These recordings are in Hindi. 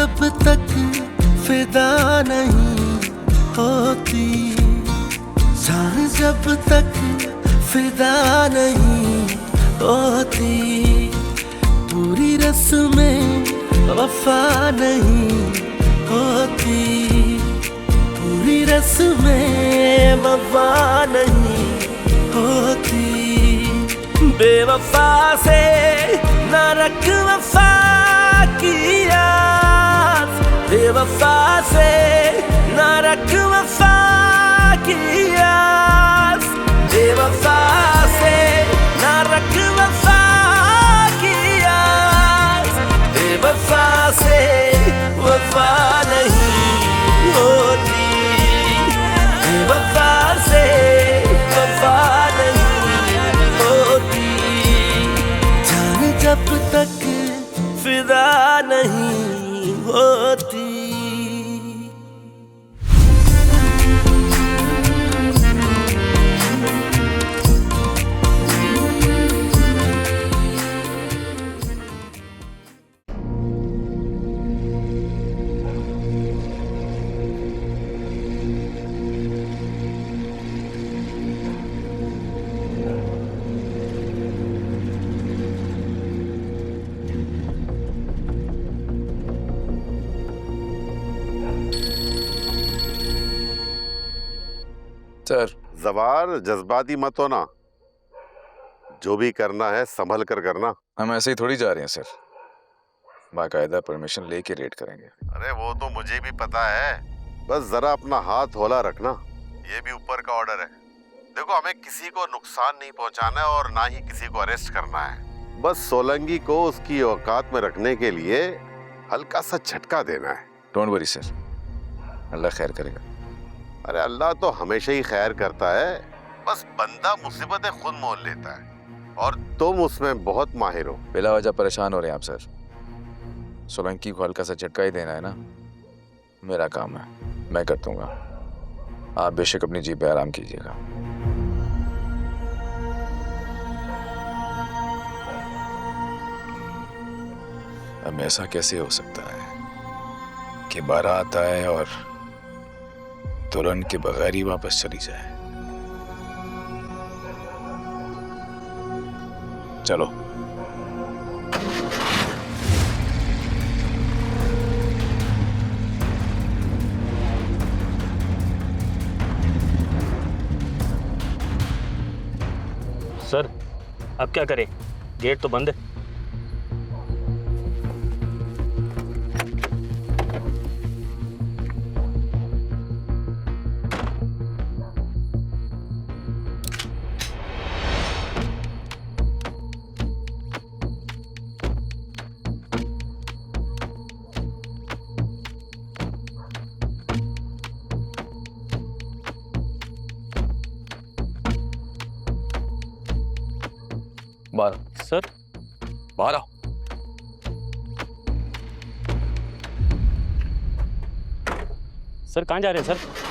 जब तक फिदा नहीं होती, जान जब तक फिदा नहीं होती, पूरी रस्में वफा नहीं होती, पूरी रस्में वफा नहीं होती। बेवफा से न रख वफा की आस, बेवफा से न रख वफा की आस, बेवफा से न रख वफा की आस, बेवफा से वफा नहीं होती, बेवफा से वफा नहीं होती, जान जब तक फिदा नहीं होती। सर, जवार जज्बाती मत होना, जो भी करना है संभल कर करना। हम ऐसे ही थोड़ी जा रहे हैं सर, बाकायदा परमिशन लेके रेड करेंगे। अरे वो तो मुझे भी पता है, बस जरा अपना हाथ हौला रखना, ये भी ऊपर का ऑर्डर है। देखो, हमें किसी को नुकसान नहीं पहुंचाना है और ना ही किसी को अरेस्ट करना है, बस सोलंकी को उसकी औकात में रखने के लिए हल्का सा झटका देना है। डोंट वरी सर, अल्लाह खैर करेगा। अरे अल्लाह तो हमेशा ही खैर करता है, बस बंदा मुसीबतें खुद मोल लेता है और तुम उसमें बहुत माहिर हो। बिला वजह परेशान हो रहे हैं आप सर, सोलंकी को हल्का सा झटका ही देना है ना, मेरा काम है, मैं कर दूंगा। आप बेशक अपनी जीप पे आराम कीजिएगा। अब ऐसा कैसे हो सकता है कि बारात आए और दुल्हन के बगैर ही वापस चली जाए? चलो। सर, अब क्या करें? गेट तो बंद है। बारह सर, 12। सर कहाँ जा रहे हैं सर?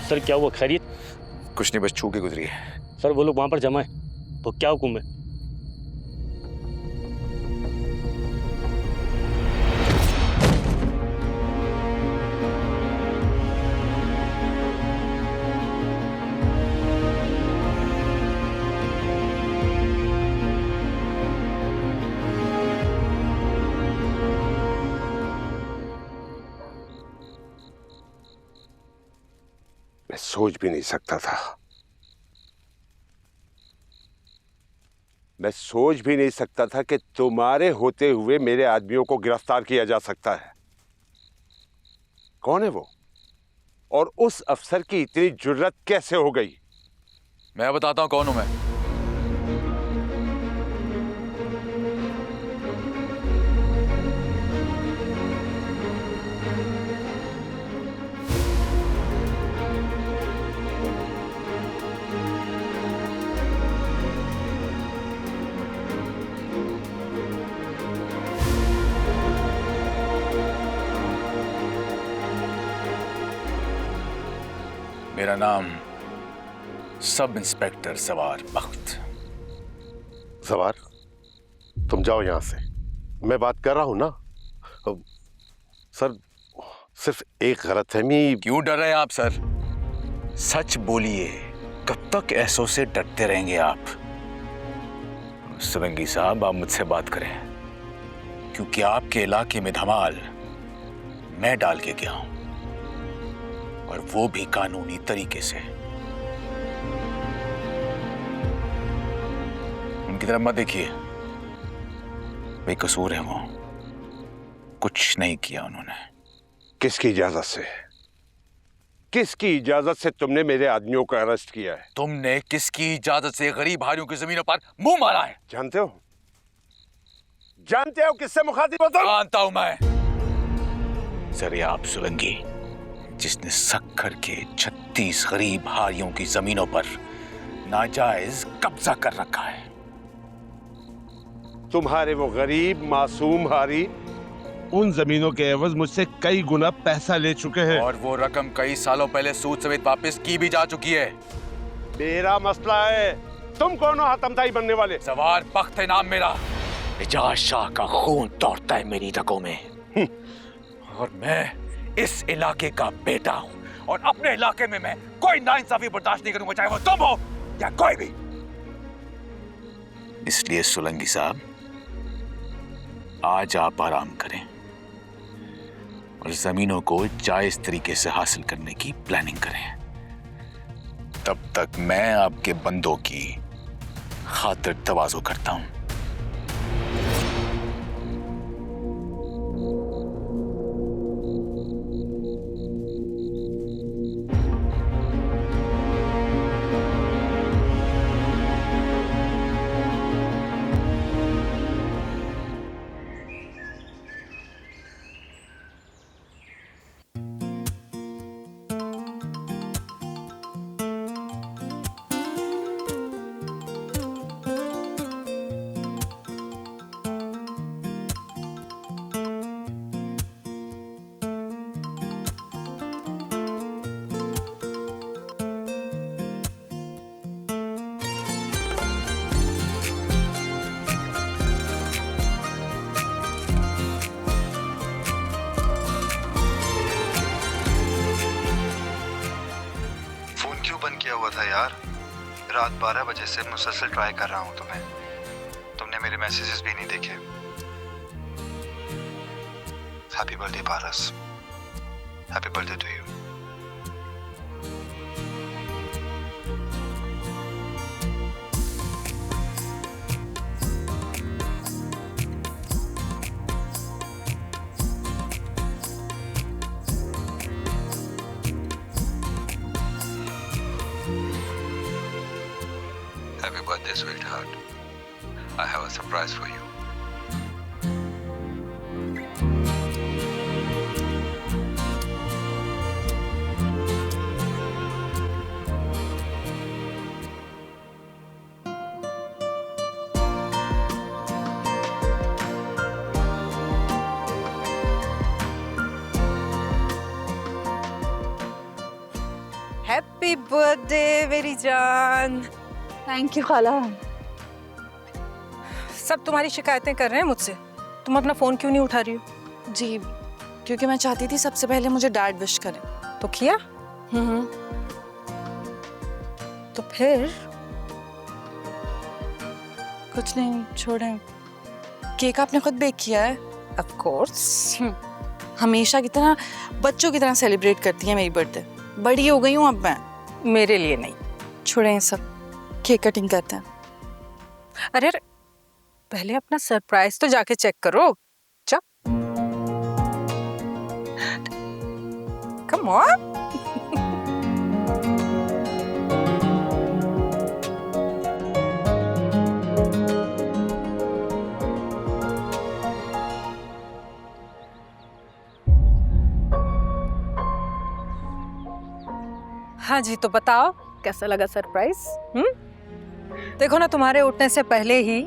सर क्या हुआ, खैरियत? कुछ नहीं, बस छू के गुजरी है। सर वो लोग वहाँ पर जमा है, तो क्या हुक्म है? मैं सोच भी नहीं सकता था, मैं सोच भी नहीं सकता था कि तुम्हारे होते हुए मेरे आदमियों को गिरफ्तार किया जा सकता है। कौन है वो, और उस अफसर की इतनी जुर्रत कैसे हो गई? मैं बताता हूं कौन हूं मैं। मेरा नाम सब इंस्पेक्टर सवार बख्त। सवार, तुम जाओ यहां से, मैं बात कर रहा हूं ना। सर, सिर्फ एक गलतफहमी। क्यों डर रहे हैं आप सर? सच बोलिए, कब तक ऐसों से डरते रहेंगे आप? सुरंगी साहब, आप मुझसे बात करें, क्योंकि आपके इलाके में धमाल मैं डाल के गया हूं, और वो भी कानूनी तरीके से। उनकी तरफ मत देखिए, बेकसूर है वो, कुछ नहीं किया उन्होंने। किसकी इजाजत से, किसकी इजाजत से तुमने मेरे आदमियों को अरेस्ट किया है? तुमने किसकी इजाजत से गरीब भाइयों की जमीनों पर मुंह मारा है? जानते हो, जानते हो किससे मुखातिब हो तुम? जानता हूं मैं। जरियाब सुलंगी, जिसने सक्खर के 36 गरीब हारियों की जमीनों पर नाजायज कब्जा कर रखा है। तुम्हारे वो गरीब मासूम हारी उन जमीनों के एवज मुझसे कई गुना पैसा ले चुके हैं, और वो रकम कई सालों पहले सूद समेत वापस की भी जा चुकी है। मेरा मसला है, तुम कौन हो हातमताई बनने वाले? सवार बख्त है नाम मेरा। एजाज शाह का खून दौड़ता है मेरी रगों में, और मैं इस इलाके का बेटा हूं, और अपने इलाके में मैं कोई नाइंसाफी बर्दाश्त नहीं करूंगा, चाहे वो तुम हो या कोई भी। इसलिए सुलंगी साहब, आज आप आराम करें और जमीनों को जायज तरीके से हासिल करने की प्लानिंग करें। तब तक मैं आपके बंदों की खातिर तवाज़ो करता हूं। बंद किया हुआ था यार। रात 12 बजे से मुसलसल ट्राई कर रहा हूँ तुम्हें, तुमने मेरे मैसेजेस भी नहीं देखे। Happy birthday Paras, happy birthday to you. Happy birthday, sweetheart. I have a surprise for you. Happy birthday मेरी जान। थैंक यू खाला। सब तुम्हारी शिकायतें कर रहे हैं मुझसे, तुम अपना फोन क्यों नहीं उठा रही हो? जी क्योंकि मैं चाहती थी सबसे पहले मुझे डैड विश करें। तो किया? तो फिर? कुछ नहीं, छोड़ें। केक आपने खुद बेक किया है? Of course. हमेशा की तरह बच्चों की तरह सेलिब्रेट करती है मेरी बर्थडे। बड़ी हो गई हूँ अब मैं। मेरे लिए नहीं। छोड़ें सब, केक कटिंग करते हैं। अरे पहले अपना सरप्राइज तो जाके चेक करो। जा। Come on. हाँ जी, तो बताओ कैसा लगा सरप्राइज? देखो ना, तुम्हारे उठने से पहले ही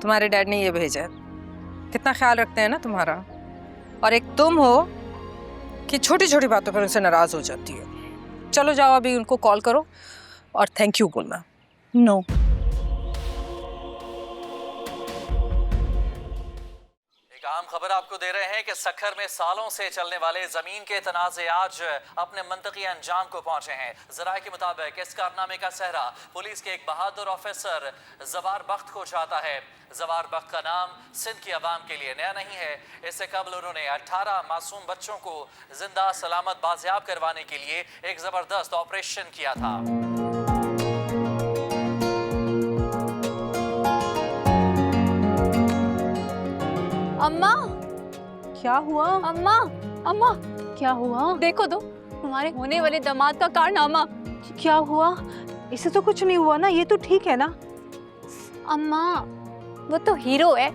तुम्हारे डैड ने ये भेजा है। कितना ख्याल रखते हैं ना तुम्हारा। और एक तुम हो कि छोटी छोटी बातों पर उनसे नाराज हो जाती हो। चलो जाओ, अभी उनको कॉल करो और थैंक यू बोलना। नो। एक अहम खबर आपको दे रहे हैं कि सखर में सालों से चलने वाले जमीन के तनाज़े आज अपने मंतकी अंजाम को पहुंचे हैं। ज़राए के मुताबिक इस कारनामे का सहरा पुलिस के एक बहादुर ऑफिसर जवार बख्त को चाहता है। जवार बख्त का नाम सिंध की आवाम के लिए नया नहीं है। इससे कबल उन्होंने 18 मासूम बच्चों को जिंदा सलामत बाजियाब करवाने के लिए एक जबरदस्त ऑपरेशन किया था। अम्मा, क्या हुआ? अम्मा, अम्मा, क्या हुआ? देखो तो तुम्हारे होने वाले दामाद का कारनामा। क्या हुआ? इसे तो कुछ नहीं हुआ ना, ये तो ठीक है ना? अम्मा, वो तो हीरो है,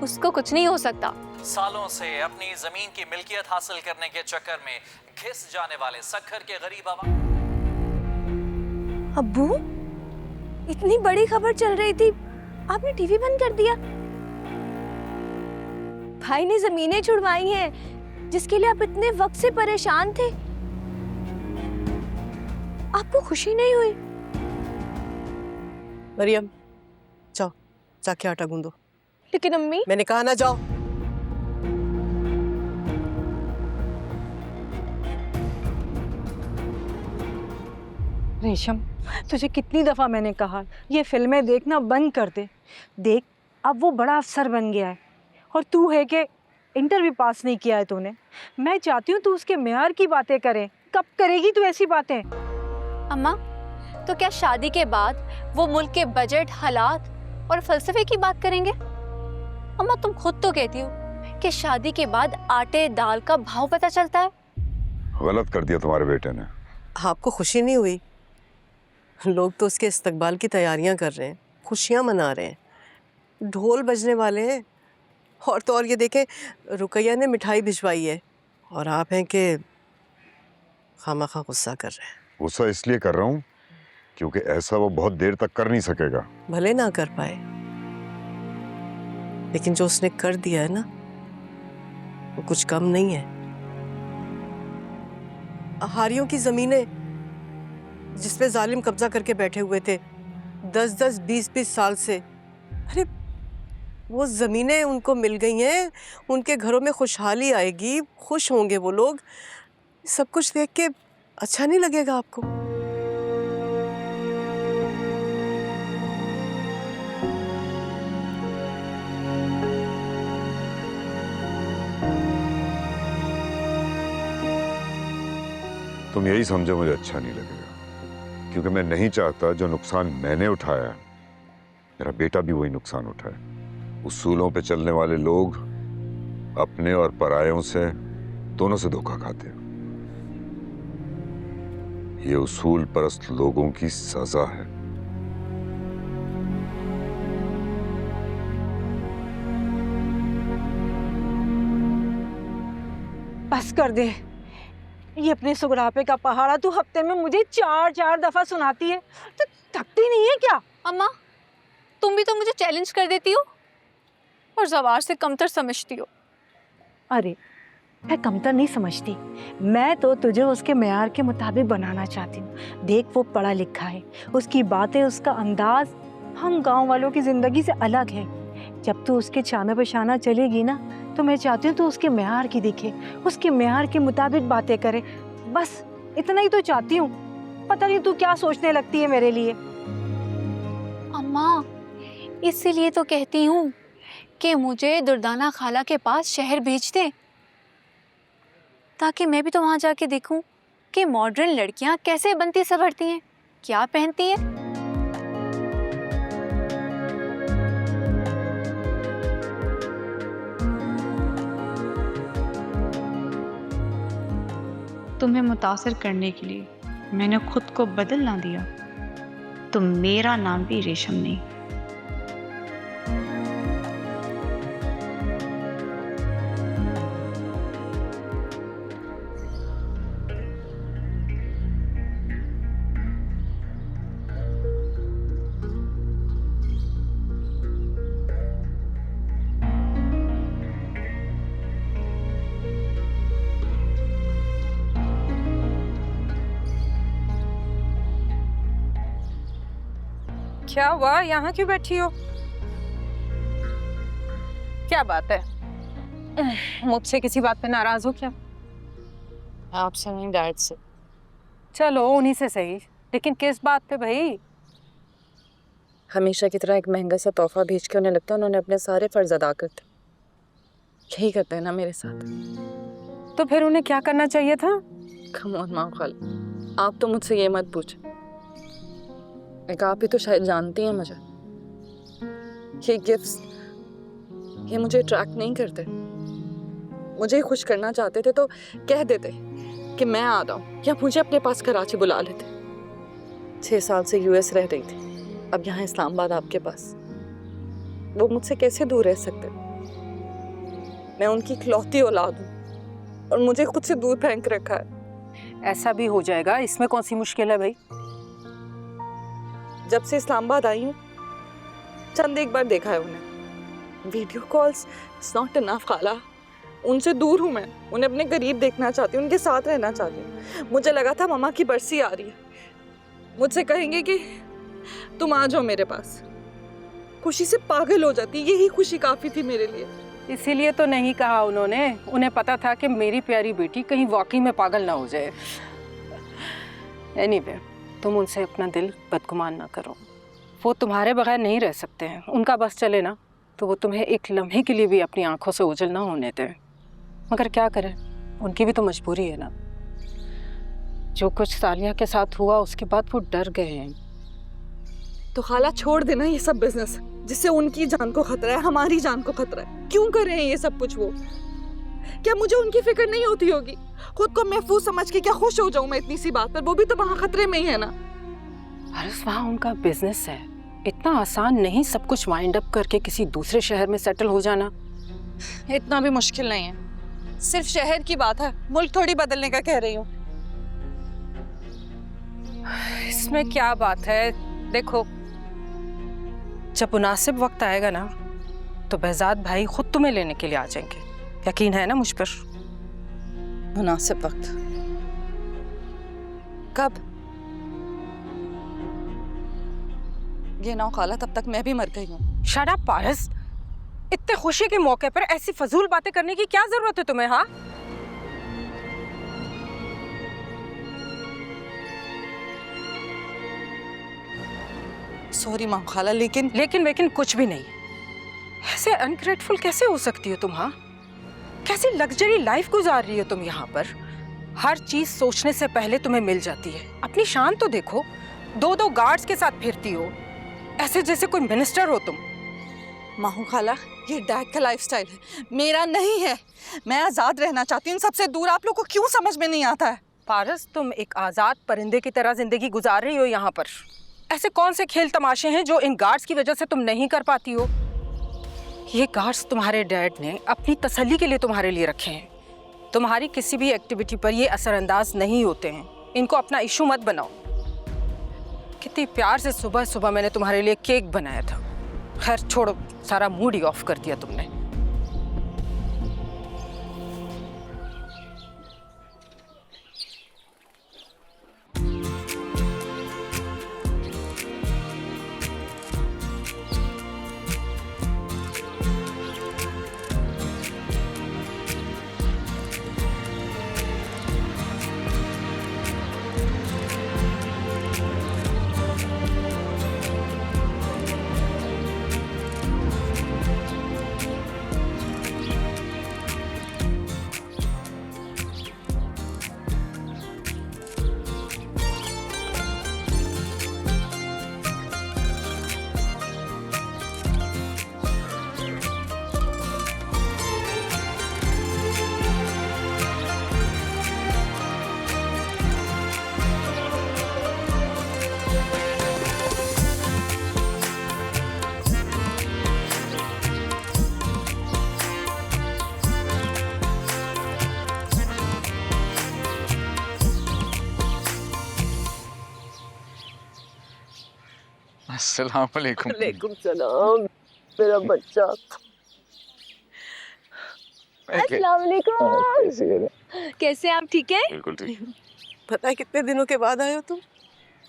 उसको कुछ नहीं हो सकता। सालों से अपनी जमीन की मिल्कियत हासिल करने के चक्कर में घिस जाने वाले सखर के गरीब आवाम। अब्बू, इतनी बड़ी खबर चल रही थी, आपने टीवी बंद कर दिया। भाई ने जमीनें छुड़वाई हैं, जिसके लिए आप इतने वक्त से परेशान थे। आपको खुशी नहीं हुई? मरियम, जाओ जाके आटा गूंदो। लेकिन अम्मी, मैंने कहा ना जाओ। रेशम, तुझे कितनी दफा मैंने कहा ये फिल्में देखना बंद कर दे। देख, अब वो बड़ा अफसर बन गया है और तू है कि इंटर भी पास नहीं किया है तूने। मैं चाहती हूँ तू उसके मेयार की बातें करे। कब करेगी तू ऐसी बातें? अम्मा, तो क्या शादी के बाद वो मुल्क के बजट, हालात और फलसफे की बात करेंगे? अम्मा, तुम खुद तो कहती हो कि शादी के बाद आटे दाल का भाव पता चलता है। गलत कर दिया तुम्हारे बेटे ने। आपको खुशी नहीं हुई? लोग तो उसके इस्तकबाल की तैयारियां कर रहे हैं, खुशियां मना रहे हैं, ढोल बजने वाले हैं। और तो और ये देखें, रुकैया ने मिठाई भिजवाई है और आप हैं कि खामखा गुस्सा कर रहे हैं। गुस्सा इसलिए कर रहा हूँ क्योंकि ऐसा वो बहुत देर तक कर नहीं सकेगा। भले ना कर पाए, लेकिन जो उसने कर दिया है ना, वो कुछ कम नहीं है। हारियों की जमीनें जिस पे जालिम कब्जा करके बैठे हुए थे 10-10, 20-20 साल से, अरे वो ज़मीनें उनको मिल गई हैं। उनके घरों में खुशहाली आएगी, खुश होंगे वो लोग। सब कुछ देख के अच्छा नहीं लगेगा आपको? तुम यही समझो मुझे अच्छा नहीं लगेगा, क्योंकि मैं नहीं चाहता जो नुकसान मैंने उठाया मेरा बेटा भी वही नुकसान उठाए। उसूलों पे चलने वाले लोग अपने और परायों से दोनों से धोखा खाते हैं। ये उसूल परस्त लोगों की सजा है। बस कर दे ये अपने सुगरापे का पहाड़ा। तू हफ्ते में मुझे 4-4 दफा सुनाती है, तो थकती नहीं है क्या? अम्मा, तुम भी तो मुझे चैलेंज कर देती हो और जवार से कमतर समझती हो। अरे मैं कमतर नहीं समझती। मैं तो तुझे उसके मेयार के मुताबिक बनाना चाहती हूँ। देख वो पढ़ा लिखा है, उसकी बातें, उसका अंदाज हम गांव वालों की ज़िंदगी से अलग है। जब तू उसके चाना पेशाना चलेगी ना तो मैं चाहती हूँ तू उसके मेयार की दिखे, उसके मेयार के मुताबिक बातें करे। बस इतना ही तो चाहती हूँ। पता नहीं तू क्या सोचने लगती है मेरे लिए। अम्मा, इसीलिए तो कहती हूँ कि मुझे दुर्दाना खाला के पास शहर भेज दे, ताकि मैं भी तो वहाँ जाके देखूं कि मॉडर्न लड़कियाँ कैसे बनती संवरती हैं, क्या पहनती हैं। तुम्हें मुतासिर करने के लिए मैंने खुद को बदल ना दिया तो मेरा नाम भी रेशम नहीं। क्या हुआ, यहाँ क्यों बैठी हो? क्या बात है? मुझसे किसी बात पे नाराज हो क्या? आपसे नहीं, डैड से। चलो उन्हीं से सही, लेकिन किस बात पे भाई? हमेशा की तरह एक महंगा सा तोहफा भेज के उन्हें लगता है उन्होंने अपने सारे फर्ज अदा करते। यही करते हैं ना मेरे साथ। तो फिर उन्हें क्या करना चाहिए था? कम ऑन माँ खाला, आप तो मुझसे ये मत पूछे। एक आप ही तो शायद जानती हैं मुझे। ये गिफ्ट्स ये मुझे अट्रैक्ट नहीं करते। मुझे खुश करना चाहते थे तो कह देते कि मैं आ रहा हूँ, या मुझे अपने पास कराची बुला लेते। 6 साल से यूएस रह रही थी, अब यहाँ इस्लामाबाद आपके पास। वो मुझसे कैसे दूर रह सकते? मैं उनकी इकलौती औलाद हूँ और मुझे खुद से दूर फेंक रखा है। ऐसा भी हो जाएगा, इसमें कौन सी मुश्किल है भाई? जब से इस्लामाबाद आई हूँ चंद एक बार देखा है उन्हें। Video calls it's not enough खाला। उनसे दूर हूँ मैं, उन्हें अपने करीब देखना चाहती हूँ, उनके साथ रहना चाहती हूँ। मुझे लगा था मम्मा की बरसी आ रही है, मुझसे कहेंगे कि तुम आ जाओ मेरे पास। खुशी से पागल हो जाती, यही खुशी काफ़ी थी मेरे लिए। इसीलिए तो नहीं कहा उन्होंने, उन्हें पता था कि मेरी प्यारी बेटी कहीं वाकई में पागल ना हो जाए। एनीवे, तुम उनसे अपना दिल बदगुमान ना करो। वो तुम्हारे बगैर नहीं रह सकते हैं। उनका बस चले ना तो वो तुम्हें एक लम्हे के लिए भी अपनी आंखों से ओझल ना होने दें। मगर क्या करें, उनकी भी तो मजबूरी है ना। जो कुछ सालिया के साथ हुआ उसके बाद वो डर गए हैं। तो खाला छोड़ देना ये सब बिजनेस, जिससे उनकी जान को खतरा है, हमारी जान को खतरा है। क्यों कर रहे हैं ये सब कुछ वो? क्या मुझे उनकी फिक्र नहीं होती होगी? खुद को महफूज समझ के क्या खुश हो जाऊं मैं इतनी सी बात पर? वो भी तो वहाँ खतरे में ही है ना। अरे वहाँ उनका बिजनेस है, इतना आसान नहीं सब कुछ वाइंड अप करके किसी दूसरे शहर में सेटल हो जाना। इतना भी मुश्किल नहीं है, सिर्फ शहर की बात है, मुल्क थोड़ी बदलने का कह रही हूँ। इसमें क्या बात है? देखो, जब मुनासिब वक्त आएगा ना तो behzad भाई खुद तुम्हें लेने के लिए आ जाएंगे। यकीन है ना मुझ पर? मुनासिब वक्त कब? ये ना खाला, तब तक मैं भी मर गई हूँ। शट अप पारस, इतने खुशी के मौके पर ऐसी फजूल बातें करने की क्या जरूरत है तुम्हें? हाँ, सॉरी माँ खाला, लेकिन कुछ भी नहीं। ऐसे अनग्रेटफुल कैसे हो सकती हो तुम? हाँ, कैसी लग्जरी लाइफ गुजार रही हो तुम यहाँ पर। हर चीज सोचने से पहले तुम्हें मिल जाती है। अपनी शान तो देखो, 2-2 गार्ड्स के साथ फिरती हो ऐसे जैसे कोई मिनिस्टर हो तुम। माहू खाला, ये डैड का लाइफस्टाइल है, मेरा नहीं है। मैं आजाद रहना चाहती हूँ सबसे दूर। आप लोग को क्यों समझ में नहीं आता है? पारस, तुम एक आजाद परिंदे की तरह जिंदगी गुजार रही हो यहाँ पर। ऐसे कौन से खेल तमाशे हैं जो इन गार्ड्स की वजह से तुम नहीं कर पाती हो? ये गार्ड्स तुम्हारे डैड ने अपनी तसल्ली के लिए तुम्हारे लिए रखे हैं। तुम्हारी किसी भी एक्टिविटी पर ये असरअंदाज नहीं होते हैं। इनको अपना इशू मत बनाओ। कितनी प्यार से सुबह सुबह मैंने तुम्हारे लिए केक बनाया था। खैर छोड़ो, सारा मूड ही ऑफ कर दिया तुमने। अस्सलाम वालेकुम। वालेकुम सलाम मेरा बच्चा। अस्सलाम वालेकुम। कैसे आप ठीक है? बिल्कुल ठीक। पता है कितने दिनों के बाद आए हो तुम?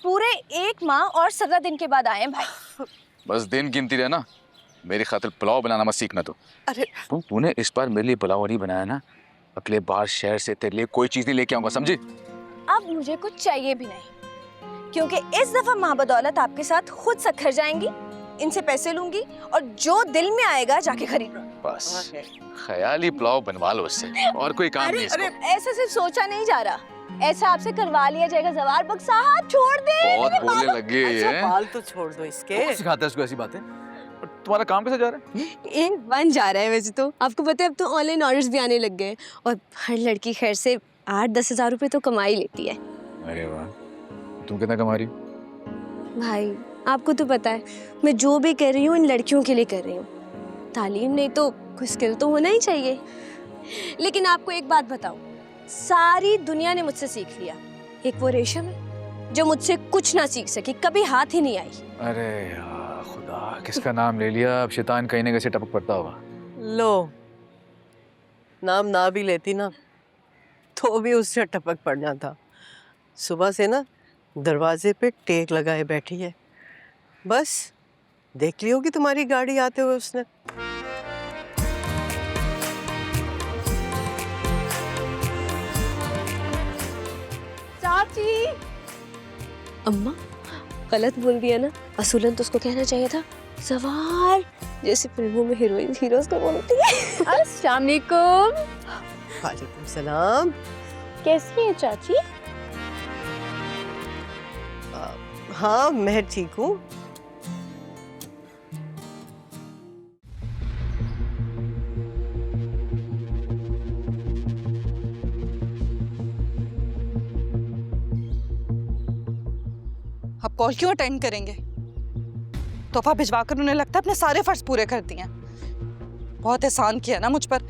पूरे 1 माह और 17 दिन के बाद आए हैं भाई। बस दिन गिनती रहे ना, मेरी खातिर पुलाव बनाना मत सीखना तो। अरे तूने इस बार मेरे लिए पुलाव नहीं बनाया ना, अगले बार शहर से तेरे लिए कोई चीज नहीं लेके आऊंगा, समझी? अब मुझे कुछ चाहिए भी नहीं, क्योंकि इस दफा माँ बदौलत आपके साथ खुद सखर जाएंगी, इनसे पैसे लूंगी और जो दिल में आएगा जाके खरीद लो। बस ख्याली पुलाव बनवा लो उससे, और कोई काम नहीं अरे इसको। ऐसा सिर्फ सोचा नहीं जा रहा, ऐसा आपसे करवा लिया जाएगा। जवार बख्श साहब छोड़ दे। बहुत बोलने लगे अच्छा, ये। बाल तो छोड़ दो इसके। सिखाता है उसको ऐसी बातें। और तुम्हारा काम कैसे जा रहा है? एक बन जा रहा है वैसे तो। आपको पता है अब तो ऑनलाइन ऑर्डर्स भी आने लग गए, और हर लड़की खैर से 8-10 हज़ार रुपए तो कमा ही लेती है। अरे वाह, तुम कितना कमा रही हो? भाई आपको तो पता है मैं जो भी कर रही हूँ इन लड़कियों के लिए कर रही हूँ। तालीम नहीं तो कोई स्किल तो होना ही चाहिए। लेकिन आपको एक बात बताऊं, सारी दुनिया ने मुझसे सीख लिया, एक वो रेशम है जो मुझसे कुछ ना सीख सकी, कभी हाथ ही नहीं आई। अरे यार खुदा, किसका नाम ले लिया, अब शैतान कहीं ना कहीं टपक पड़ता होगा। लो, नाम ना भी लेती ना तो भी उससे टपक पड़ना था। सुबह से ना दरवाजे पे टेक लगाए बैठी है, बस देख ली होगी तुम्हारी गाड़ी आते हुए उसने। चाची। अम्मा गलत बोल दिया ना, असूलन तो उसको कहना चाहिए था सवार, जैसे फिल्मों में हीरोइन हीरोज को बोलती है। अस्सलाम वालेकुम। वालेकुम सलाम। कैसी है चाची? हाँ मैं ठीक हूँ। अब कॉल क्यों अटेंड करेंगे? तोहफा भिजवाकर उन्हें लगता है अपने सारे फर्ज पूरे कर दिए। बहुत एहसान किया ना मुझ पर।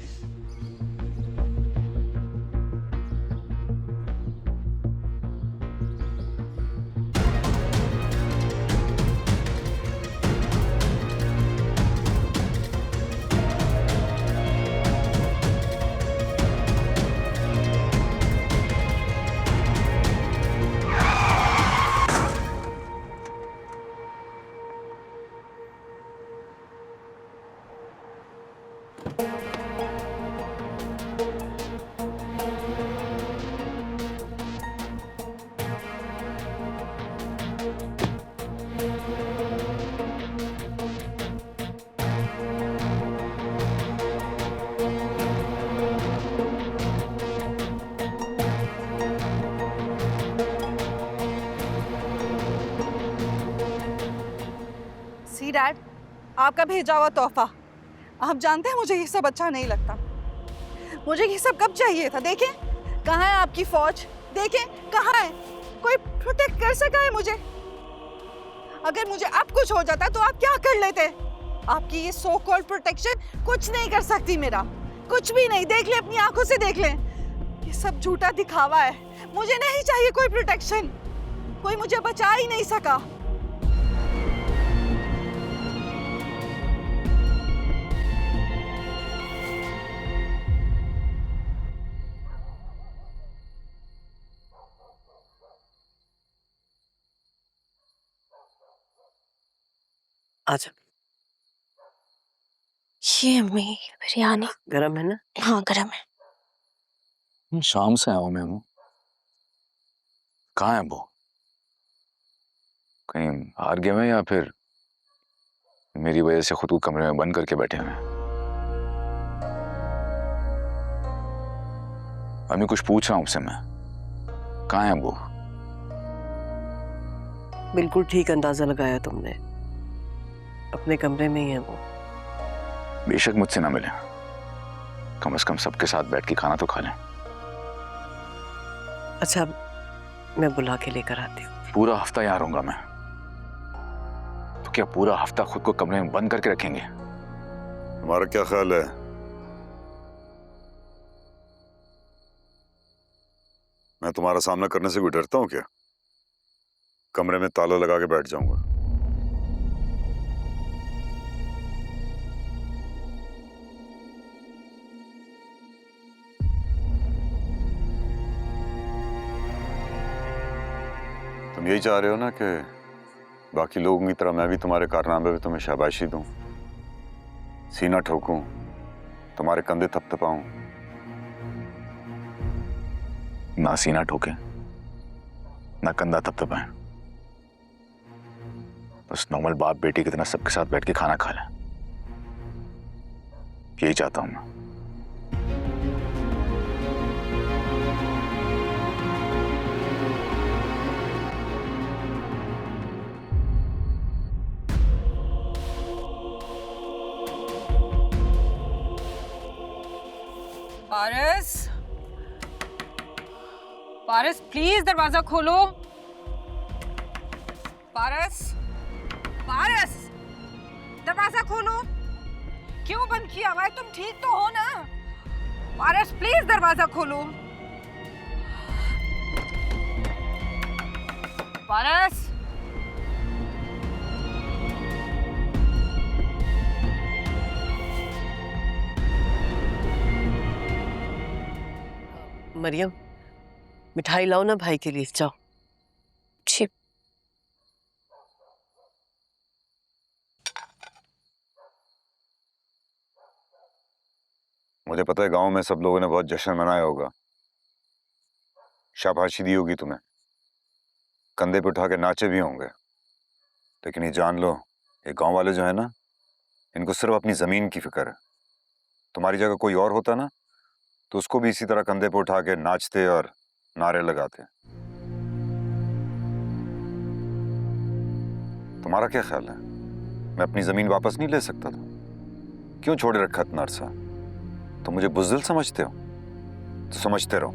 सी डैड, आपका भेजा हुआ तोहफा। आप जानते हैं मुझे ये सब अच्छा नहीं लगता। मुझे ये सब कब चाहिए था? देखें कहाँ है आपकी फौज, देखें कहाँ है, कोई प्रोटेक्ट कर सका है मुझे? अगर मुझे अब कुछ हो जाता तो आप क्या कर लेते? आपकी ये सो कॉल्ड प्रोटेक्शन कुछ नहीं कर सकती मेरा, कुछ भी नहीं। देख ले, अपनी आंखों से देख ले, ये सब झूठा दिखावा है। मुझे नहीं चाहिए कोई प्रोटेक्शन, कोई मुझे बचा ही नहीं सका। आजा। ये अम्मी बिरयानी गरम है ना? हाँ गरम है। शाम से आया हूँ मैं। कहाँ है वो? कहीं हार गए हैं या फिर मेरी वजह से खुद को कमरे में बंद करके बैठे हैं? अम्मी कुछ पूछ रहा हूँ उससे मैं, कहाँ है वो? बिल्कुल ठीक अंदाजा लगाया तुमने, अपने कमरे में ही है वो। बेशक मुझसे ना मिले, कम से कम सबके साथ बैठ के खाना तो खा लें। अच्छा मैं बुला के लेकर आती हूँ। पूरा हफ्ता यहाँ रहूंगा मैं, तो क्या पूरा हफ्ता खुद को कमरे में बंद करके रखेंगे? तुम्हारा क्या ख्याल है? मैं तुम्हारा सामना करने से कोई डरता हूँ क्या? कमरे में ताला लगा के बैठ जाऊंगा। तुम यही चाह रहे हो ना कि बाकी लोगों की तरह मैं भी तुम्हारे कारनामे पे तुम्हें शाबाशी दूं, सीना ठोकूं, तुम्हारे कंधे थपथपाऊं? ना सीना ठोके, ना कंधा थपथपाए, बस नॉर्मल बाप बेटी की तरह सबके साथ बैठ के खाना खा लें, यही चाहता हूं मैं। पारस, पारस प्लीज दरवाजा खोलो। पारस, पारस दरवाजा खोलो। क्यों बंद किया हुआ है? तुम ठीक तो हो ना? पारस प्लीज दरवाजा खोलो। पारस, मरियम, मिठाई लाओ ना भाई के लिए, जाओ। जी। मुझे पता है गांव में सब लोगों ने बहुत जश्न मनाया होगा, शाबाशी दी होगी तुम्हें, कंधे पे उठा के नाचे भी होंगे, लेकिन ये जान लो, ये गांव वाले जो है ना, इनको सिर्फ अपनी जमीन की फिक्र है। तुम्हारी जगह कोई और होता ना, तो उसको भी इसी तरह कंधे पे उठा के नाचते और नारे लगाते। तुम्हारा क्या ख्याल है, मैं अपनी जमीन वापस नहीं ले सकता था? क्यों छोड़े रखा इतना अरसा? तो मुझे बुज़दिल समझते हो तो समझते रहो,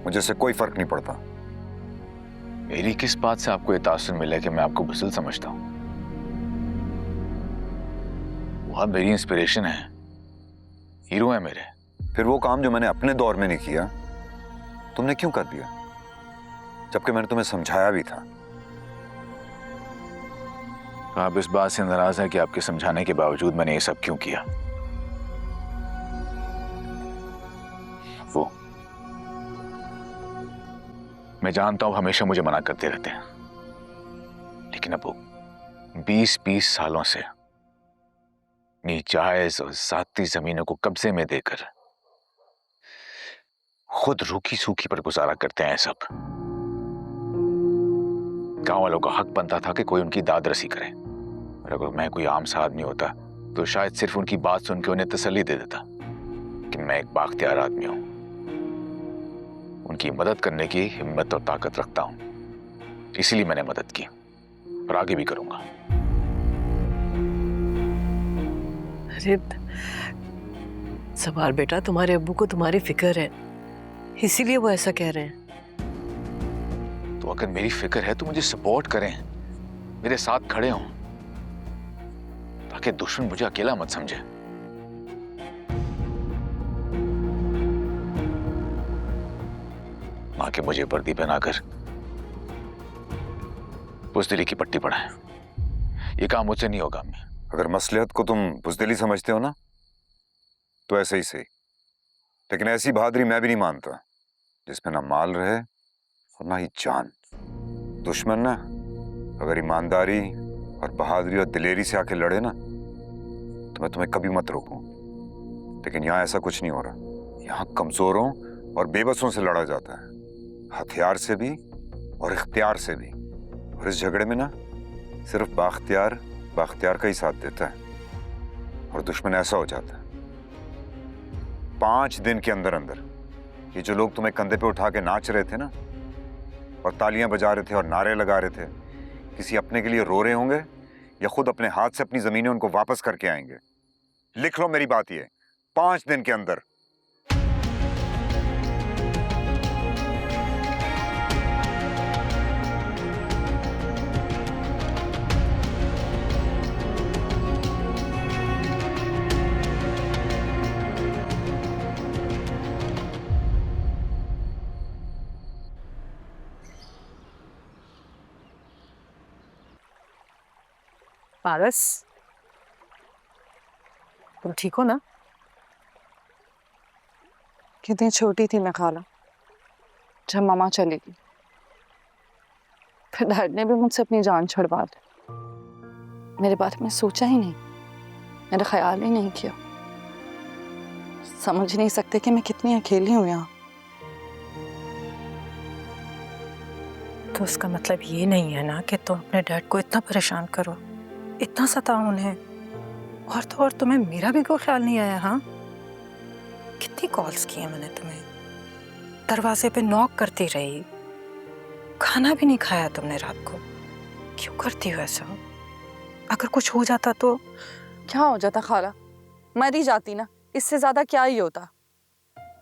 मुझे से कोई फर्क नहीं पड़ता। मेरी किस बात से आपको ये तासुर मिला कि मैं आपको बुज़दिल समझता हूं? वो आप मेरी इंस्पिरेशन है, हीरो है मेरे। फिर वो काम जो मैंने अपने दौर में नहीं किया, तुमने क्यों कर दिया, जबकि मैंने तुम्हें समझाया भी था? तो आप इस बात से नाराज हैं कि आपके समझाने के बावजूद मैंने ये सब क्यों किया? वो मैं जानता हूं हमेशा मुझे मना करते रहते हैं, लेकिन अब वो 20-20 सालों से अपनी जायज और जाती जमीनों को कब्जे में देकर खुद रूखी सूखी पर गुजारा करते हैं। सब गांव वालों का हक बनता था कि कोई उनकी दाद रसी करे, और अगर मैं कोई आम सा आदमी होता तो शायद सिर्फ उनकी बात सुन के उन्हें तसल्ली दे देता कि मैं एक बाख्तियार आदमी हूं, उनकी मदद करने की हिम्मत और ताकत रखता हूं। इसीलिए मैंने मदद की और आगे भी करूंगा। अरे सवार बेटा, तुम्हारे अब्बू को तुम्हारी फिक्र है, इसीलिए वो ऐसा कह रहे हैं। तो अगर मेरी फिक्र है तो मुझे सपोर्ट करें, मेरे साथ खड़े हों, ताकि दुश्मन मुझे अकेला मत समझे। मां के मुझे वर्दी पहनाकर बुज़दिली की पट्टी पढ़ाएं, ये काम मुझसे नहीं होगा। अगर मसलिहत को तुम बुज़दिली समझते हो ना, तो ऐसे ही सही, लेकिन ऐसी बहादुरी मैं भी नहीं मानता जिसमें ना माल रहे और ना ही जान। दुश्मन ना अगर ईमानदारी और बहादुरी और दिलेरी से आके लड़े ना, तो मैं तुम्हें कभी मत रोकूं, लेकिन यहाँ ऐसा कुछ नहीं हो रहा। यहाँ कमजोरों और बेबसों से लड़ा जाता है, हथियार से भी और इख्तियार से भी, और इस झगड़े में ना सिर्फ बाख्तियार का ही साथ देता है और दुश्मन ऐसा हो जाता है। 5 दिन के अंदर अंदर ये जो लोग तुम्हें कंधे पे उठा के नाच रहे थे ना, और तालियां बजा रहे थे और नारे लगा रहे थे, किसी अपने के लिए रो रहे होंगे या खुद अपने हाथ से अपनी जमीनें उनको वापस करके आएंगे। लिख लो मेरी बात, ये 5 दिन के अंदर। पारस, तुम ठीक हो ना? कितनी छोटी थी मैं खाला जब मामा चली गई। फिर डैड ने भी मुझसे अपनी जान छुड़वा ली। मेरे बारे में सोचा ही नहीं, मेरा ख्याल ही नहीं किया। समझ नहीं सकते कि मैं कितनी अकेली हूँ यहाँ। तो उसका मतलब ये नहीं है ना कि तुम अपने डैड को इतना परेशान करो, इतना सताओ उन्हें, और तो और तुम्हें मेरा भी कोई ख्याल नहीं आया? हाँ, कितनी कॉल्स की हैं मैंने तुम्हें, दरवाजे पे नॉक करती रही, खाना भी नहीं खाया तुमने रात को। क्यों करती हो ऐसा? अगर कुछ हो जाता तो? क्या हो जाता खाला? मर ही जाती ना, इससे ज्यादा क्या ही होता।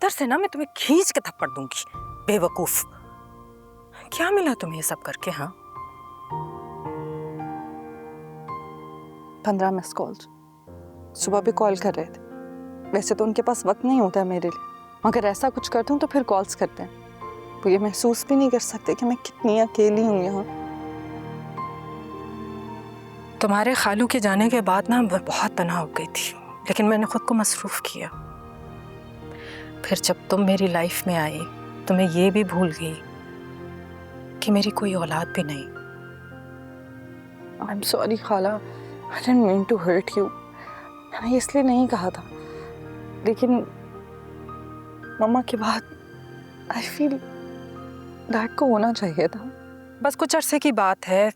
डर से ना मैं तुम्हें खींच के थप्पड़ दूंगी, बेवकूफ। क्या मिला तुम्हें ये सब करके? हाँ, 15 मिस कॉल्स, सुबह भी कॉल कर रहे थे। वैसे तो उनके पास वक्त नहीं होता है मेरे लिए, मगर ऐसा कुछ करती हूँ तो फिर कॉल्स करते हैं। वो ये महसूस भी नहीं कर सकते कि मैं कितनी अकेली हूँ यहाँ। तुम्हारे खालू के जाने के बाद ना मैं बहुत तनाव हो गई थी, लेकिन मैंने खुद को मसरूफ किया। फिर जब तुम मेरी लाइफ में आई तो मैं ये भी भूल गई कि मेरी कोई औलाद भी नहीं। I'm sorry खाला, I didn't mean to hurt you। मैंने इसलिए नहीं कहा था, लेकिन मम्मा के बाद I feel डैड को होना चाहिए था। बस कुछ अरसे की बात है,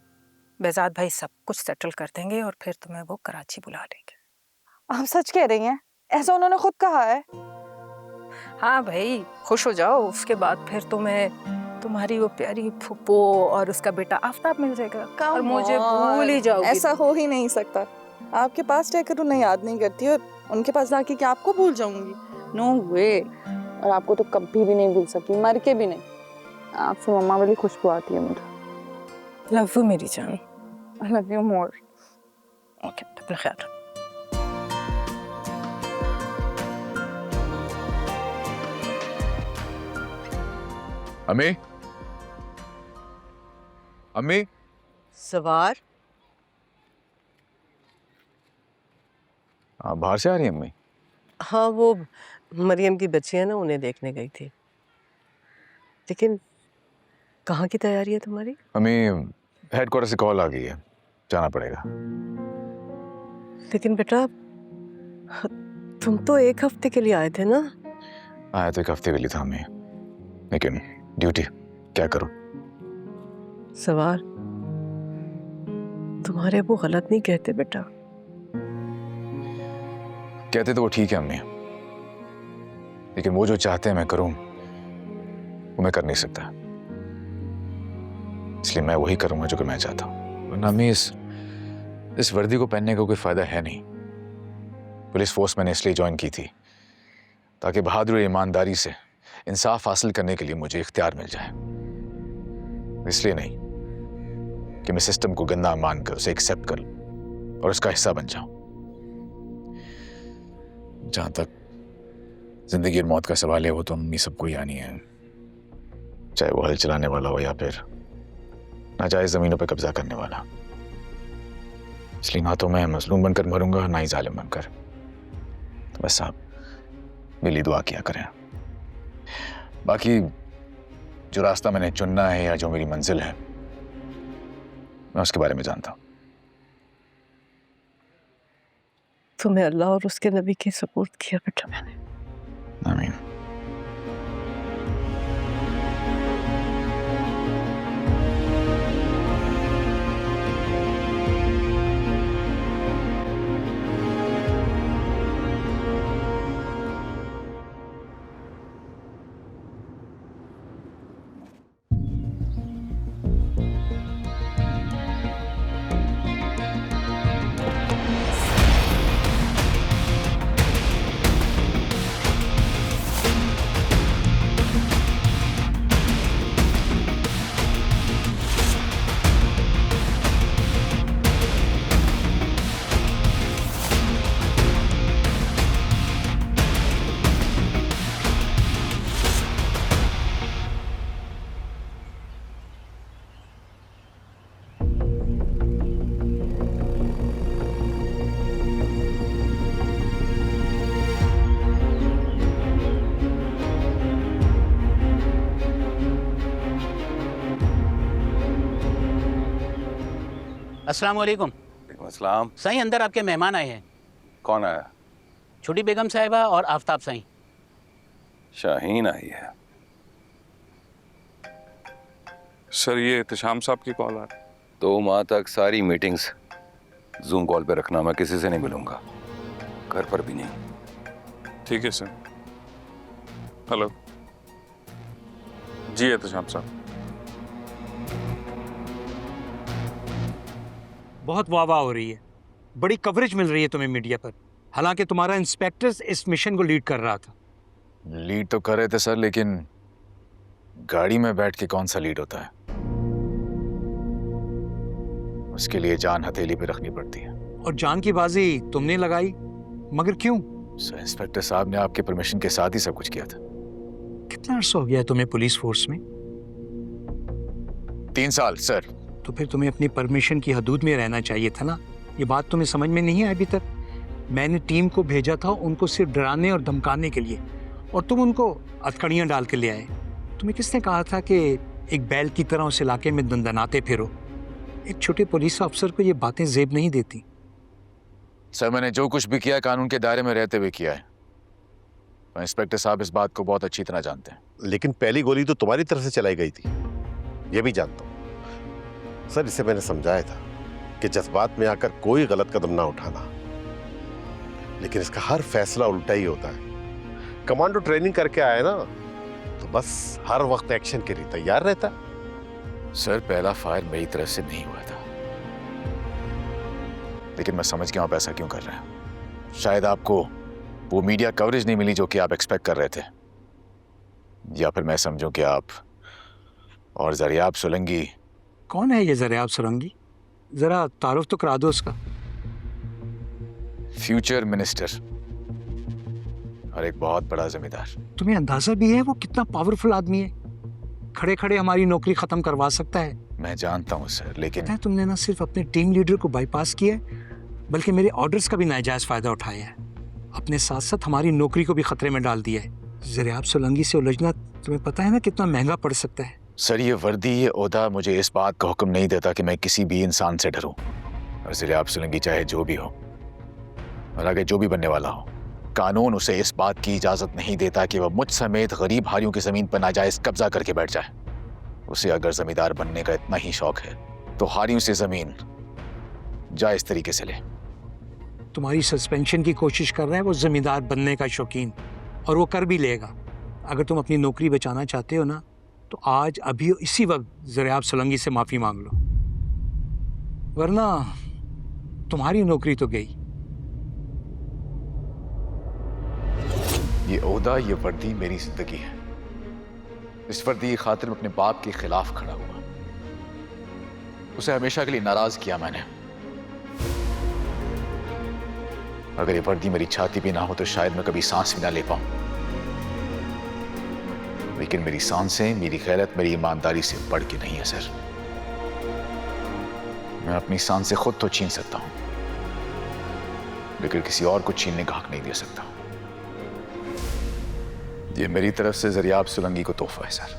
बेजाद भाई सब कुछ सेटल कर देंगे और फिर तुम्हें वो कराची बुला लेंगे। आप सच कह रही हैं? ऐसा उन्होंने खुद कहा है? हाँ भाई, खुश हो जाओ। उसके बाद फिर तुम्हें तुम्हारी वो प्यारी फुप्पो और उसका बेटा आफ्ताब मिल जाएगा और मुझे भूल ही जाओगी। ऐसा हो ही नहीं सकता। आपके पास रहकर उन्हें याद नहीं करती और उनके पास जाके क्या आपको भूल जाऊंगी? नो वे। और आपको तो कभी भी नहीं भूल सकती, मर के भी नहीं। आपसे मम्मा वाली खुशबू आती है मुझे। लव यू मेरी जान। I love you more। Okay, अपना ख्याल रखो। अम्मी, अम्मी। सवार, आप बाहर से आ रही हैं अम्मी? हाँ, वो मरियम की बच्चियां ना, उन्हें देखने गई थी। लेकिन कहाँ की तैयारी है तुम्हारी? अम्मी, हेडक्वार्टर से कॉल आ गई है, जाना पड़ेगा। लेकिन बेटा, तुम तो 1 हफ्ते के लिए आए थे ना? आया तो 1 हफ्ते के लिए था अम्मी, लेकिन ड्यूटी क्या करूं? सवार, तुम्हारे वो गलत नहीं कहते बेटा। कहते तो वो ठीक है अम्मी, लेकिन वो जो चाहते हैं मैं करूं, वो मैं कर नहीं सकता। इसलिए मैं वही करूंगा जो कि मैं चाहता हूं। वरना अम्मी, इस वर्दी को पहनने का कोई फायदा है नहीं। पुलिस फोर्स मैंने इसलिए ज्वाइन की थी ताकि बहादुरी और ईमानदारी से इंसाफ हासिल करने के लिए मुझे इख्तियार मिल जाए, इसलिए नहीं कि मैं सिस्टम को गंदा मानकर उसे एक्सेप्ट कर लूं और उसका हिस्सा बन जाऊं। जहां तक जिंदगी और मौत का सवाल है, वो तो अम्मी सबको ही आनी है, चाहे वो हल चलाने वाला हो या फिर नाजायज जमीनों पर कब्जा करने वाला। इसलिए ना तो मैं मजलूम बनकर मरूंगा, ना ही जालिम बनकर। तो बस आप मेरी दुआ किया करें। बाकी जो रास्ता मैंने चुनना है या जो मेरी मंजिल है, मैं उसके बारे में जानता हूं। तुम्हें अल्लाह और उसके नबी के सपोर्ट किया बेटा मैंने। आमीन। अस्सलाम वालेकुम। अस्सलाम। साईं अंदर आपके मेहमान आए हैं। कौन आया? छोटी बेगम साहिबा और आफ्ताब साईं। शाहीन आई है। सर ये एहतशाम साहब की कॉल आ रही है। 2 माह तक सारी मीटिंग्स जूम कॉल पे रखना, मैं किसी से नहीं मिलूंगा, घर पर भी नहीं। ठीक है सर। हेलो जी एहतशाम साहब। बहुत वाह वाह हो रही है, बड़ी कवरेज मिल रही है तुम्हें मीडिया पर, हालांकि तुम्हारा इंस्पेक्टर इस मिशन को लीड कर रहा था। लीड तो कर रहे थे सर, लेकिन गाड़ी में बैठ के कौन सा लीड होता है? उसके लिए जान हथेली पे रखनी पड़ती है। और जान की बाजी तुमने लगाई, मगर क्यों? सर इंस्पेक्टर साहब ने आपके परमिशन के साथ ही सब कुछ किया था। कितना अर्सा हो गया तुम्हें पुलिस फोर्स में? 3 साल सर। तो फिर तुम्हें अपनी परमिशन की हदूद में रहना चाहिए था ना। ये बात तुम्हें समझ में नहीं आई अभी तक? मैंने टीम को भेजा था उनको सिर्फ डराने और धमकाने के लिए, और तुम उनको हथकड़ियाँ डाल के ले आए। तुम्हें किसने कहा था कि एक बैल की तरह उस इलाके में दंदनाते फिरो? एक छोटे पुलिस अफसर को ये बातें जेब नहीं देती। सर मैंने जो कुछ भी किया कानून के दायरे में रहते हुए किया है। इंस्पेक्टर साहब इस बात को बहुत अच्छी तरह जानते हैं। लेकिन पहली गोली तो तुम्हारी तरफ से चलाई गई थी, ये भी जानता हूं। सर इसे मैंने समझाया था कि जज्बात में आकर कोई गलत कदम ना उठाना, लेकिन इसका हर फैसला उल्टा ही होता है। कमांडो ट्रेनिंग करके आया ना, तो बस हर वक्त एक्शन के लिए तैयार रहता। सर पहला फायर मेरी तरफ से नहीं हुआ था, लेकिन मैं समझ गया आप ऐसा क्यों कर रहे हैं। शायद आपको वो मीडिया कवरेज नहीं मिली जो कि आप एक्सपेक्ट कर रहे थे, या फिर मैं समझूं कि आप और जरियाब सोलंकी। कौन है ये जरियाब सोलंकी? जरा तारुफ तो करा दो उसका। फ्यूचर मिनिस्टर और एक बहुत बड़ा जमींदार। तुम्हें अंदाजा भी है वो कितना पावरफुल आदमी है? खड़े खड़े हमारी नौकरी खत्म करवा सकता है। मैं जानता हूँ सर, लेकिन तुमने ना सिर्फ अपने टीम लीडर को बाईपास किया है, बल्कि मेरे ऑर्डर्स का भी नाजायज फायदा उठाया है। अपने साथ साथ हमारी नौकरी को भी खतरे में डाल दिया है। जरियाब सोलंकी से उलझना तुम्हें पता है ना कितना महंगा पड़ सकता है। सर ये वर्दी, ये ओहदा मुझे इस बात का हुक्म नहीं देता कि मैं किसी भी इंसान से डरूं। और जरियाब सोलंकी चाहे जो भी हो और आगे जो भी बनने वाला हो, कानून उसे इस बात की इजाजत नहीं देता कि वह मुझ समेत गरीब हारियों की जमीन पर नाजायज कब्जा करके बैठ जाए। उसे अगर जमींदार बनने का इतना ही शौक है तो हारियों से जमीन जायज तरीके से ले। तुम्हारी सस्पेंशन की कोशिश कर रहा है वो जमींदार बनने का शौकीन, और वो कर भी लेगा। अगर तुम अपनी नौकरी बचाना चाहते हो ना, तो आज अभी इसी वक्त जरियाब सोलंकी से माफी मांग लो, वरना तुम्हारी नौकरी तो गई। ये ओहदा, ये वर्दी मेरी जिंदगी है। इस वर्दी की खातिर में अपने बाप के खिलाफ खड़ा हुआ, उसे हमेशा के लिए नाराज किया मैंने। अगर ये वर्दी मेरी छाती भी ना हो तो शायद मैं कभी सांस भी ना ले पाऊं, लेकिन मेरी सांसें, मेरी गैरत, मेरी ईमानदारी से बढ़ के नहीं है सर। मैं अपनी सांसें खुद तो छीन सकता हूं, लेकिन किसी और को छीनने का हक नहीं दे सकता। ये मेरी तरफ से जरियाब सोलंकी को तोहफा है सर।